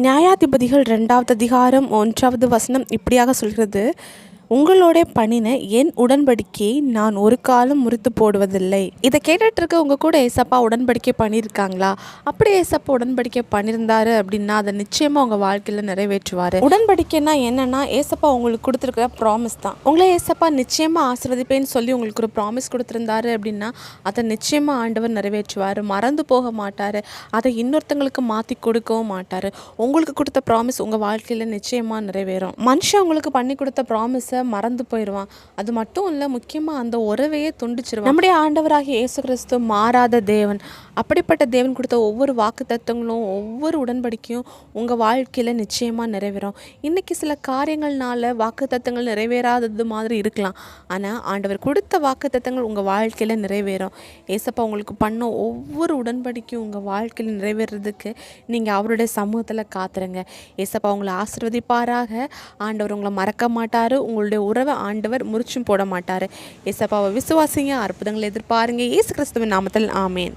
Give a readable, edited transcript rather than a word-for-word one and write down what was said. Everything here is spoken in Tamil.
நியாயாதிபதிகள் 2வது அதிகாரம் 1வது வசனம் இப்படியாக சொல்கிறது, உங்களோட பண்ணின என் உடன்படிக்கையை நான் ஒரு காலம் முறித்து போடுவதில்லை. இதை கேட்டுட்டு இருக்க உங்க கூட ஏசப்பா உடன்படிக்கை பண்ணியிருக்காங்களா? அப்படி ஏசப்பா உடன்படிக்கை பண்ணியிருந்தாரு அப்படின்னா அதை நிச்சயமா உங்க வாழ்க்கையில நிறைவேற்றுவாரு. உடன்படிக்கைன்னா என்னன்னா, ஏசப்பா உங்களுக்கு கொடுத்துருக்கிற ப்ராமிஸ் தான். உங்களை ஏசப்பா நிச்சயமா ஆசீர்வதிப்பேன்னு சொல்லி உங்களுக்கு ஒரு ப்ராமிஸ் கொடுத்துருந்தாரு அப்படின்னா அதை நிச்சயமா ஆண்டவர் நிறைவேற்றுவார். மறந்து போக மாட்டார். அதை இன்னொருத்தங்களுக்கு மாற்றி கொடுக்கவும் மாட்டார். உங்களுக்கு கொடுத்த ப்ராமிஸ் உங்கள் வாழ்க்கையில் நிச்சயமாக நிறைவேறும். மனுஷன் உங்களுக்கு பண்ணி கொடுத்த ப்ராமிஸை மறந்து போயிடுவான். அது மட்டும் இல்லை, முக்கியமாக அந்த உறவையே துண்டிச்சிருவான். நம்முடைய ஆண்டவராகிய இயேசு கிறிஸ்து மாறாத தேவன். அப்படிப்பட்ட தேவன் கொடுத்த ஒவ்வொரு வாக்கு தத்துவங்களும் ஒவ்வொரு உடன்படிக்கையும் உங்கள் வாழ்க்கையில் நிச்சயமாக நிறைவேறும். இன்றைக்கி சில காரியங்கள்னால வாக்கு தத்துவங்கள் நிறைவேறாதது மாதிரி இருக்கலாம். ஆனால் ஆண்டவர் கொடுத்த வாக்கு தத்துவங்கள் உங்கள் வாழ்க்கையில் நிறைவேறும். ஏசப்பா உங்களுக்கு பண்ண ஒவ்வொரு உடன்படிக்கையும் உங்கள் வாழ்க்கையில் நிறைவேறதுக்கு நீங்கள் அவருடைய சமூகத்தில் காத்துருங்க. ஏசப்பா உங்களை ஆசீர்வதிப்பாராக. ஆண்டவர் உங்களை மறக்க மாட்டார். உங்களுடைய உறவை ஆண்டவர் முறிச்சும் போட மாட்டார். ஏசப்பாவை விசுவாசிங்க, அற்புதங்களை எதிர்பாருங்க. இயேசு கிறிஸ்துவின் நாமத்தில் ஆமேன்.